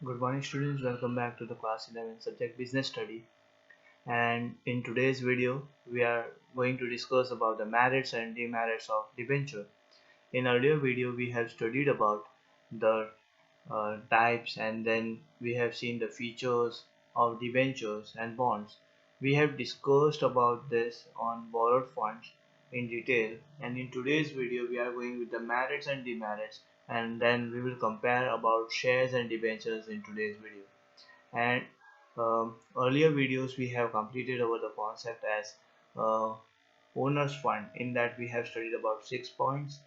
Good morning students, welcome back to the class 11 subject business study, and in today's video we are going to discuss about the merits and demerits of debenture. In earlier video we have studied about the types, and then we have seen the features of debentures and bonds. We have discussed about this on borrowed funds in detail, and in today's video we are going with the merits and demerits, and then we will compare about shares and debentures in today's video. And earlier videos we have completed over the concept as uh, owners fund. In that we have studied about 6 points,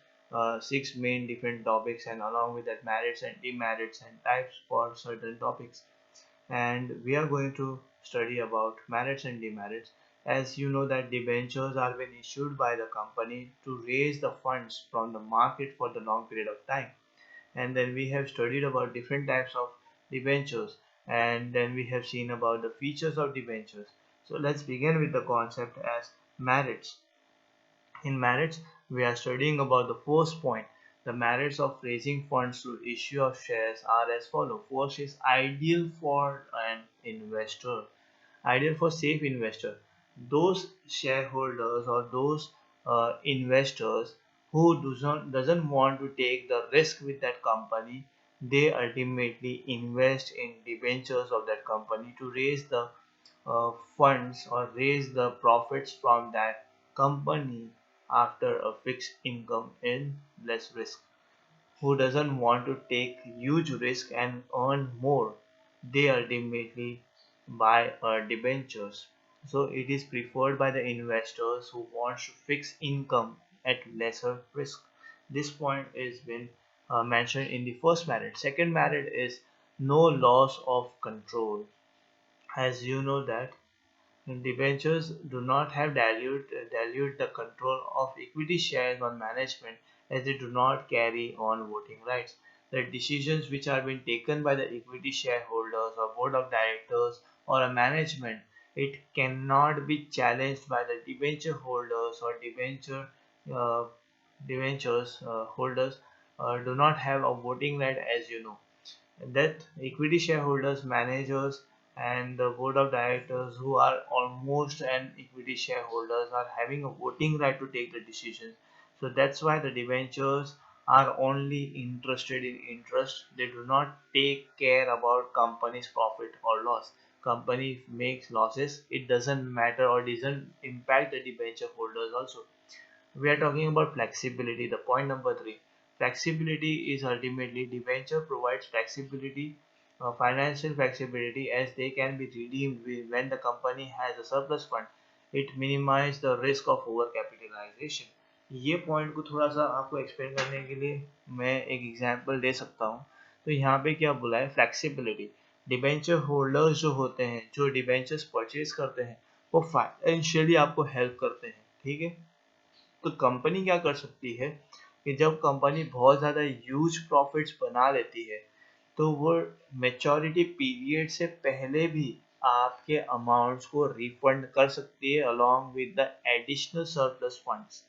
six main different topics, and along with that merits and demerits and types for certain topics. And we are going to study about merits and demerits. As you know that debentures are being issued by the company to raise the funds from the market for the long period of time. And then we have studied about different types of debentures, and then we have seen about the features of debentures. So let's begin with the concept as merits. In merits, we are studying about the first point. The merits of raising funds through issue of shares are as follow. First is ideal for an investor, ideal for safe investor. Those shareholders or those investors who doesn't want to take the risk with that company, they ultimately invest in debentures of that company to raise the funds or raise the profits from that company after a fixed income in less risk. Who doesn't want to take huge risk and earn more, they ultimately buy debentures. So it is preferred by the investors who want to fix income at lesser risk. This point is been mentioned in the first merit. Second merit is no loss of control. As you know that debentures do not have dilute the control of equity shares on management, as they do not carry on voting rights. The decisions which are being taken by the equity shareholders or board of directors or a management, it cannot be challenged by the debenture holders or uh, debentures holders do not have a voting right, as you know that equity shareholders, managers, and the board of directors who are almost an equity shareholders are having a voting right to take the decisions. So that's why the debentures are only interested in interest. They do not take care about company's profit or loss. Company makes losses, it doesn't matter or doesn't impact the debenture holders also. We are talking about flexibility. The point number three, flexibility is ultimately debenture provides flexibility, financial flexibility, as they can be redeemed when the company has a surplus fund. It minimize the risk of over capitalization. ये point को थोड़ा सा आपको explain करने के लिए मैं एक एग्जांपल दे सकता हूँ. तो यहाँ पे क्या बोला है, फ्लेक्सिबिलिटी. डिबेंचर होल्डर्स जो होते हैं, जो डिबेंचर्स परचेज करते हैं, वो फाइनेंशियली आपको हेल्प करते हैं. ठीक है. तो कंपनी क्या कर सकती है कि जब कंपनी बहुत ज़्यादा ह्यूज प्रॉफिट्स बना लेती है, तो वो मैच्योरिटी पीरियड से पहले भी आपके अमाउंट्स को रिफंड कर सकती है along with the additional surplus funds.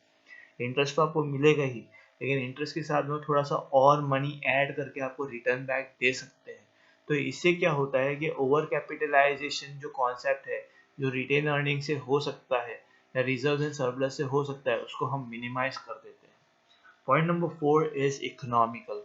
Interest तो आपको मिलेगा ही, लेकिन इंटरेस्ट के साथ में थोड़ा सा और मनी ऐड करके आपको रिटर्न बैक दे सकते हैं. तो इससे क्या होता है कि ओवर कैपिटलाइजेशन जो कॉन्सेप्ट है, जो रिटेन अर्निंग से हो सकता है या रिजर्व एंड सरप्लस से हो सकता है, उसको हम मिनिमाइज कर देते हैं. Point number four is economical.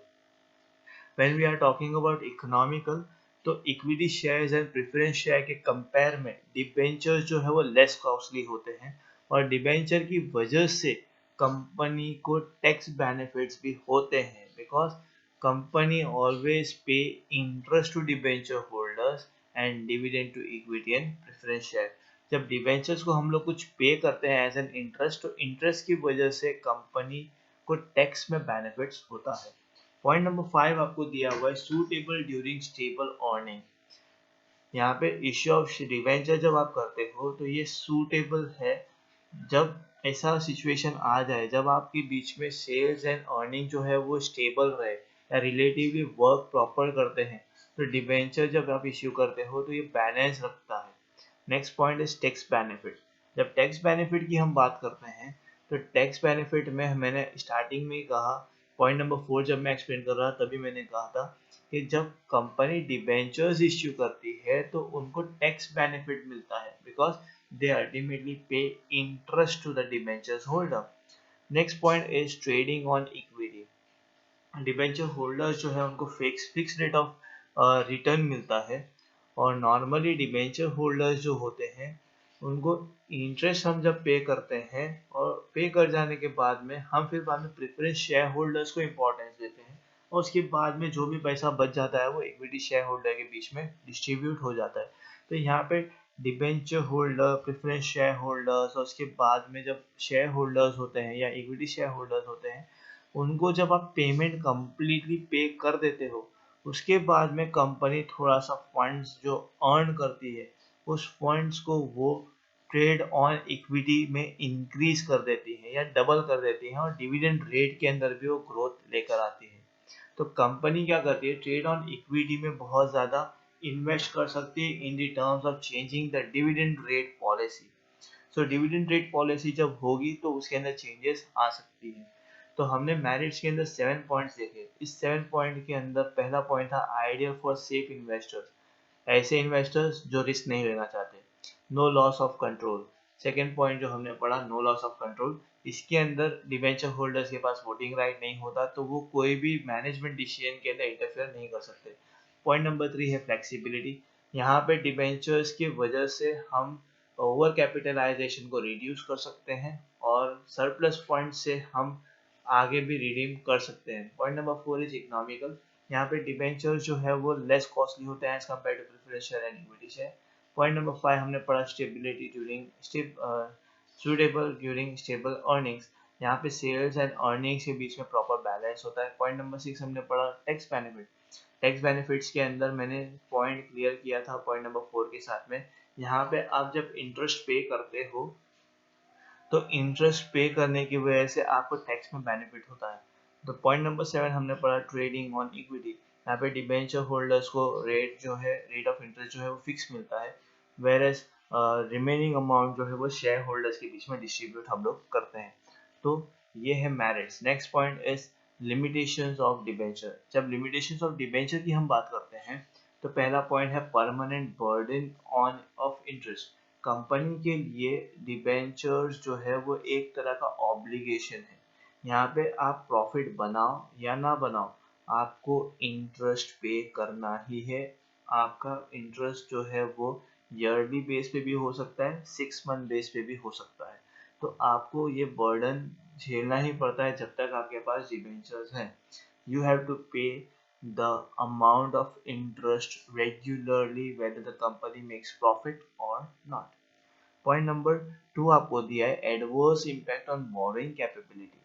When we are talking about economical, तो equity shares and preference share के कंपेयर में डिबेंचर जो है वो लेस कॉस्टली होते हैं, और डिबेंचर की वजह से कंपनी को टैक्स बेनिफिट्स भी होते हैं, because company always pay interest to debenture holders and dividend to equity and preference share. जब डिबेंचर्स को हम लोग कुछ पे करते हैं एज एन इंटरेस्ट, तो इंटरेस्ट की वजह से कंपनी को टैक्स में बेनिफिट्स होता है. पॉइंट नंबर फाइव आपको दिया हुआ है सूटेबल ड्यूरिंग स्टेबल अर्निंग. यहाँ पे इश्यू ऑफ डिवेंचर जब आप करते हो तो ये सूटेबल है जब ऐसा सिचुएशन आ जाए जब आपके बीच में सेल्स एंड अर्निंग जो है वो स्टेबल रहे या रिलेटिवली वर्क प्रॉपर करते हैं. तो डिवेंचर जब आप इश्यू करते हो तो ये बैलेंस रखता है. Next point is tax benefit. जब टैक्स बेनिफिट की हम बात करते हैं, तो टैक्स बेनिफिट में मैंने स्टार्टिंग में ही कहा, पॉइंट नंबर फोर जब मैं एक्सप्लेन कर रहा तभी मैंने कहा था कि जब कंपनी डिबेंचर्स इश्यू करती है तो उनको टैक्स बेनिफिट मिलता है because they ultimately pay interest to the debentures holder. Next point is trading on equity. Debenture holders जो है उनको फिक्स रेट ऑफ रिटर्न मिलता है, और नॉर्मली डिबेंचर होल्डर्स जो होते हैं उनको इंटरेस्ट हम जब पे करते हैं और पे कर जाने के बाद में हम फिर बाद में प्रेफरेंस शेयर होल्डर्स को इम्पोर्टेंस देते हैं, और उसके बाद में जो भी पैसा बच जाता है वो इक्विटी शेयर होल्डर के बीच में डिस्ट्रीब्यूट हो जाता है। तो यहाँ पे debenture holder, preference share holders और उसके बाद में जब शेयर होल्डर्स होते हैं या इक्विटी शेयर होल्डर्स होते हैं, उनको जब आप पेमेंट कंप्लीटली पे कर देते हो उसके बाद में कंपनी थोड़ा सा फंड्स जो अर्न करती है उस फंड्स को वो ट्रेड ऑन इक्विटी में इंक्रीज कर देती है या डबल कर देती है, और डिविडेंड रेट के अंदर भी वो ग्रोथ लेकर आती है। तो कंपनी क्या करती है, ट्रेड ऑन इक्विटी में बहुत ज़्यादा इन्वेस्ट कर सकती है in the terms of changing the dividend rate policy. So dividend rate policy जब होगी तो उसके अंदर चेंजेस आ सकती है। तो हमने मैरिट्स के अंदर 7 पॉइंट्स देखे। इस 7 पॉइंट के अंदर पहला पॉइंट था आइडियल फॉर सेफ इन्वेस्टर्स, ऐसे इन्वेस्टर्स जो रिस्क नहीं लेना चाहते। No loss of control, second point जो हमने पढ़ा, नो लॉस ऑफ कंट्रोल। इसके अंदर डिवेंचर होल्डर्स के पास वोटिंग राइट नहीं होता तो वो कोई भी मैनेजमेंट डिसीजन के अंदर इंटरफेयर नहीं कर सकते। पॉइंट नंबर 3 है फ्लेक्सिबिलिटी। यहाँ पे डिवेंचर्स की वजह से हम ओवर कैपिटलाइजेशन को रिड्यूस कर सकते हैं और सरप्लस पॉइंट से हम आगे भी रिडीम कर सकते हैं। Point number 4 is economical. यहाँ पे डिबेंचर्स जो है वो लेस कॉस्टली होते हैं as compare to preference share and equity share. Point number 5 हमने पढ़ा stability during suitable during stable earnings. यहाँ पे सेल्स एंड अर्निंग्स के बीच में प्रॉपर बैलेंस होता है। पॉइंट नंबर 6 हमने पढ़ा टैक्स बेनिफिट। टैक्स बेनिफिट्स के अंदर मैंने पॉइंट क्लियर किया था पॉइंट नंबर 4 के साथ में। यहाँ पे आप जब इंटरेस्ट पे करते हो तो इंटरेस्ट पे करने की वजह से आपको टैक्स में बेनिफिट होता है। तो पॉइंट नंबर 7 हमने पढ़ा ट्रेडिंग ऑन इक्विटी। यहाँ पे डिबेंचर होल्डर्स को रेट जो है, रेट ऑफ इंटरेस्ट जो है वो फिक्स मिलता है, वेयर एज रिमेनिंग अमाउंट जो है वो शेयर होल्डर्स के बीच में डिस्ट्रीब्यूट हम लोग करते हैं। तो ये है merits. Next point is limitations of debenture. जब लिमिटेशंस ऑफ डिबेंचर की हम बात करते हैं तो पहला पॉइंट है permanent burden on off interest. Company के लिए डिबेंचर्स जो है वो एक तरह का ऑब्लिगेशन है। यहाँ पे आप प्रॉफिट बनाओ या ना बनाओ आपको इंटरेस्ट पे करना ही है। आपका इंटरेस्ट जो है वो ईयरली बेस पे भी हो सकता है, 6 मंथ बेस पे भी हो सकता है। तो आपको ये बर्डन झेलना ही पड़ता है जब तक आपके पास डिबेंचर्स हैं। यू हैव टू पे the amount of interest regularly whether the company makes profit or not. Point number 2 आपको दिया है adverse impact on borrowing capability.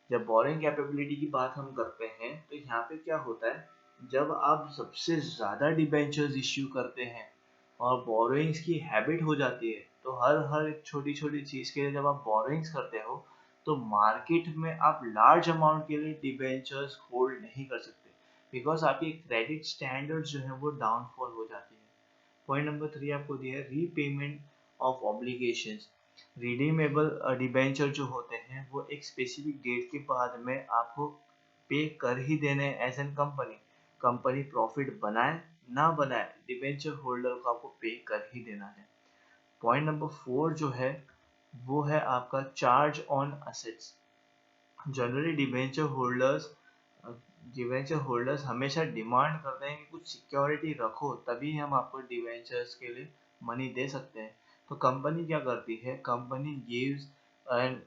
जब बोरोइंग कैपेबिलिटी की बात हम करते हैं तो यहाँ पे क्या होता है, जब आप सबसे ज़्यादा डिबेंचर्स इश्यू करते हैं और बोरोइंग्स की हैबिट हो जाती है तो हर एक छोटी छोटी चीज़ के लिए जब आप बोरोइंग्स करते हो तो मार्केट में आप लार्ज अमाउंट के लिए डिबेंचर्स होल्ड नहीं कर सकते बिकॉज आपकी क्रेडिट स्टैंडर्ड जो है वो डाउनफॉल हो जाती है। पॉइंट नंबर 3 आपको दिया है repayment of obligations. Redeemable debenture जो होते हैं वो एक स्पेसिफिक डेट के बाद में आपको पे कर ही देने as an company. Company profit बनाए ना बनाए डिबेंचर होल्डर को आपको पे कर ही देना है। पॉइंट नंबर 4 जो है वो है आपका charge on assets. Generally debenture holders हमेशा डिमांड करते हैं कि कुछ सिक्योरिटी रखो तभी हम आपको डिवेंचर्स के लिए मनी दे सकते हैं। तो कंपनी क्या करती है, company gives an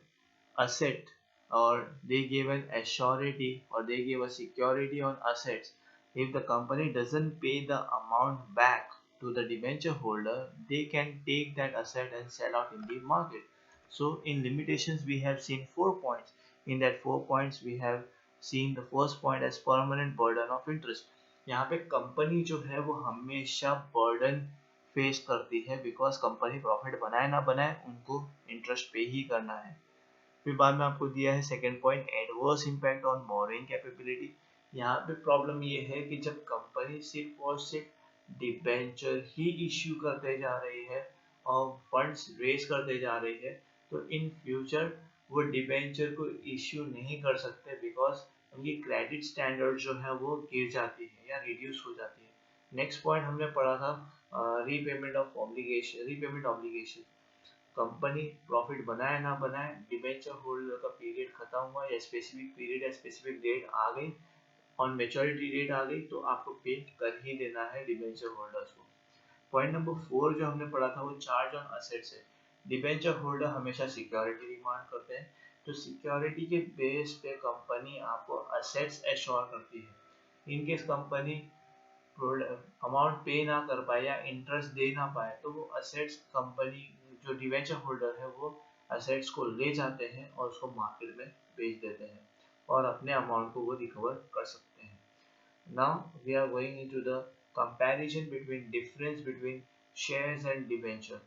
asset or they give an assurity or they give a security on assets. If the company doesn't pay the amount back to the debenture holder, they can take that asset and sell out in the market. So in limitations we have seen 4 points. In that 4 points we have seen the first point as permanent burden of interest. यहाँ पे company जो है वो हमेशा burden face करती है because company profit बनाए ना बनाए उनको इंटरेस्ट पे ही करना है। फिर बाद में आपको दिया है second point adverse impact on borrowing capability. यहाँ पे प्रॉब्लम ये है कि जब कंपनी सिर्फ और सिर्फ डिबेंचर ही इश्यू करते जा रही है और फंड्स रेज करते जा रही है तो इन फ्यूचर वो डिबेंचर को इश्यू नहीं कर सकते बिकॉज उनकी क्रेडिट स्टैंडर्ड जो है वो गिर जाती है या रिड्यूस हो जाती है। नेक्स्ट पॉइंट हमने पढ़ा था रीपेमेंट ऑब्लिगेशन। कंपनी प्रॉफिट बनाए ना बनाए, डिबेंचर होल्डर का पीरियड खत्म हुआ या स्पेसिफिक पीरियड या स्पेसिफिक डेट आ गई, ऑन मेच्योरिटी डेट आ गई, तो आपको पे कर ही देना है डिबेंचर होल्डर्स को। पॉइंट नंबर 4 जो हमने पढ़ा था वो चार्ज ऑन असेट्स है। डिबेंचर होल्डर हमेशा सिक्योरिटी डिमांड करते हैं, तो सिक्योरिटी के बेस पे कंपनी आपको असेट्स एश्योर करती है। इनकेस कंपनी अमाउंट पे ना कर पाए या इंटरेस्ट दे ना पाए, तो वो असेट्स कंपनी जो डिवेंचर होल्डर है वो असेट्स को ले जाते हैं और उसको मार्केट में बेच देते हैं और अपने अमाउंट को वो रिकवर कर सकते हैं। Now we are going into the comparison between difference between shares and debenture.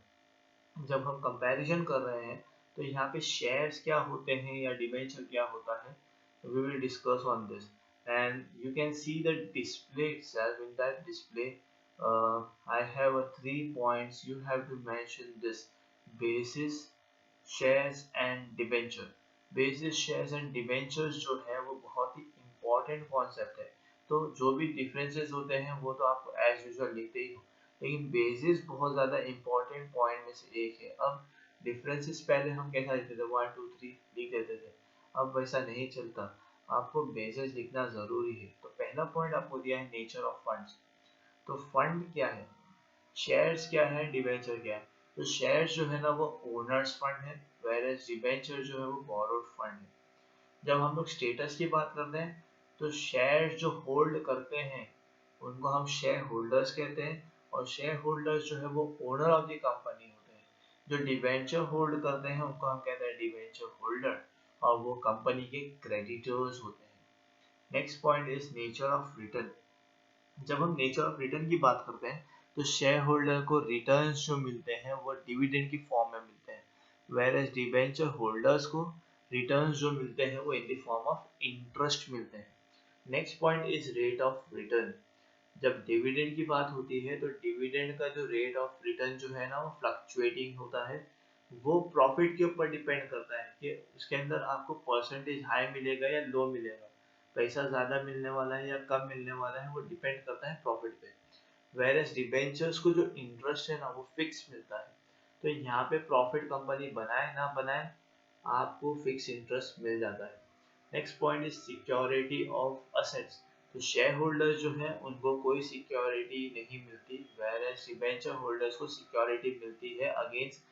जब हम कंपैरिजन कर रहे हैं तो यहाँ पे शेयर्स क्या होते हैं या डिवेंचर क्या होता है, we will discuss on this. And you can see the display itself. In that display I have a 3 points. You have to mention this: basis, shares and debenture. basis, shares and debentures जो है वो बहुत ही important concept है, तो जो भी differences होते हैं वो तो आप as usual लिखते ही हो, लेकिन बेसिस बहुत ज़्यादा important पॉइंट में से एक है। अब डिफरेंसेस पहले हम कैसा लिखते थे, 1 2 3 लिख देते थे, अब वैसा नहीं चलता, आपको बेसिस लिखना ज़रूरी है। तो पहला पॉइंट आपको दिया है नेचर ऑफ फंड्स। तो फंड क्या है, शेयर्स क्या है, डिबेंचर क्या है। तो शेयर्स जो है ना वो ओनर्स फंड है, वेयरएज डिबेंचर जो है वो बोरोड फंड है। जब हम लोग स्टेटस की बात करते हैं तो शेयर जो होल्ड करते हैं उनको हम शेयर होल्डर्स कहते हैं, और शेयर होल्डर्स जो है वो ओनर ऑफ द कंपनी होते हैं। जो डिवेंचर होल्ड करते हैं उनको हम कहते हैं डिवेंचर होल्डर, और वो कंपनी के क्रेडिटर्स होते हैं। Next point is nature of return. जब हम नेचर ऑफ रिटर्न की बात करते हैं तो शेयर होल्डर को रिटर्न्स जो मिलते हैं वो डिविडेंड की फॉर्म में मिलते हैं, वेयरएज डिवेंचर होल्डर्स को रिटर्न्स जो मिलते हैं वो in the form of interest मिलते हैं। Next point is rate of return. जब डिविडेंड की बात होती है तो डिविडेंड का जो रेट ऑफ रिटर्न जो है ना वो फ्लक्चुएटिंग होता है, वो प्रॉफिट के ऊपर डिपेंड करता है कि उसके अंदर आपको परसेंटेज हाई मिलेगा या लो मिलेगा, पैसा ज़्यादा मिलने वाला है या कम मिलने वाला है, वो डिपेंड करता है प्रॉफिट पे। वेरएस डिबेंचर्स को जो इंटरेस्ट है ना वो फिक्स मिलता है, तो यहाँ पे प्रॉफिट कंपनी बनाए ना बनाए आपको फिक्स इंटरेस्ट मिल जाता है। Next point is security of assets. तो शेयर होल्डर्स जो है उनको कोई सिक्योरिटी नहीं मिलती, वेयरएज डिबेंचर होल्डर्स को सिक्योरिटी मिलती है against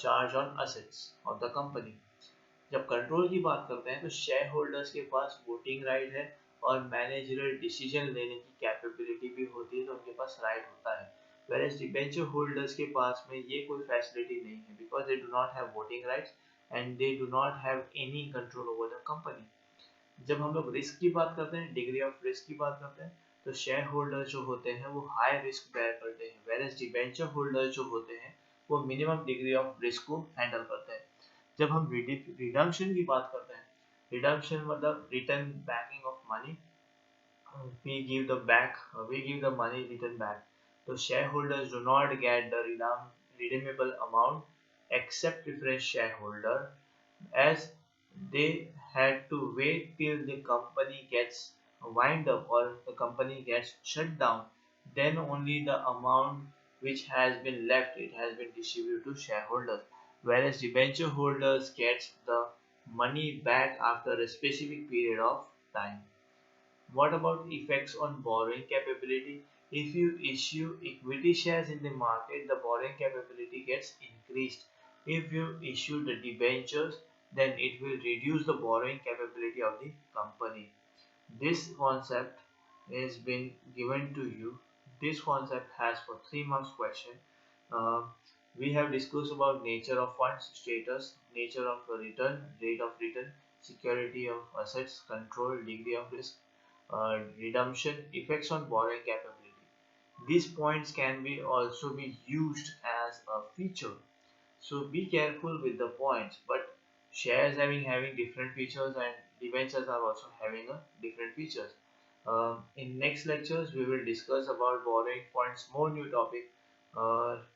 charge on assets of the company. जब कंट्रोल की बात करते हैं तो शेयर होल्डर्स के पास वोटिंग राइट है और मैनेजरियल डिसीजन लेने की कैपेबिलिटी भी होती है, तो उनके पास राइट होता है। वेयरएज डिबेंचर होल्डर्स के पास में ये कोई फैसिलिटी नहीं है, because they do not have voting rights and they do not have any control over the company. जब हम लोग रिस्क की बात करते हैं, डिग्री ऑफ रिस्क की बात करते हैं, तो शेयर होल्डर जो होते हैं वो हाई रिस्क बेयर करते हैं, वेयरएज डिबेंचर होल्डर जो होते हैं वो मिनिमम डिग्री ऑफ रिस्क को हैंडल करते हैं। जब हम रिडम्पशन की बात करते हैं, रिडम्पशन मतलब return banking of money, we give the money return back. So shareholders do not get the redeemable amount except preference shareholder, as they had to wait till the company gets wind up or the company gets shut down, then only the amount which has been left it has been distributed to shareholders, whereas debenture holders gets the money back after a specific period of time. What about effects on borrowing capability? If you issue equity shares in the market, the borrowing capability gets increased. If you issue the debentures, then it will reduce the borrowing capability of the company. This concept has been given to you. This concept has for 3 marks question. Uh, we have discussed about nature of funds, status, nature of return, rate of return, security of assets, control, degree of risk, redemption, effects on borrowing capability. These points can be also be used as a feature, so be careful with the points. But shares having different features and debentures are also having a different features. In next lectures we will discuss about borrowing funds, more new topic.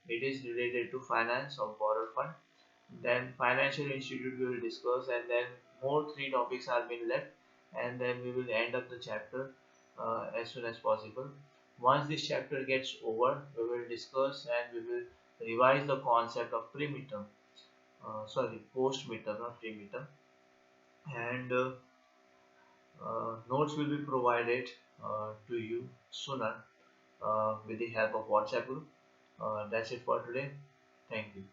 It is related to finance of borrowed fund. Then financial institute we will discuss, and then more 3 topics are been left. and then we will end up the chapter as soon as possible. Once this chapter gets over, we will discuss and we will revise the concept of pre-midterm, sorry, post-midterm, not pre-midterm, and notes will be provided to you sooner with the help of WhatsApp group. That's it for today. Thank you.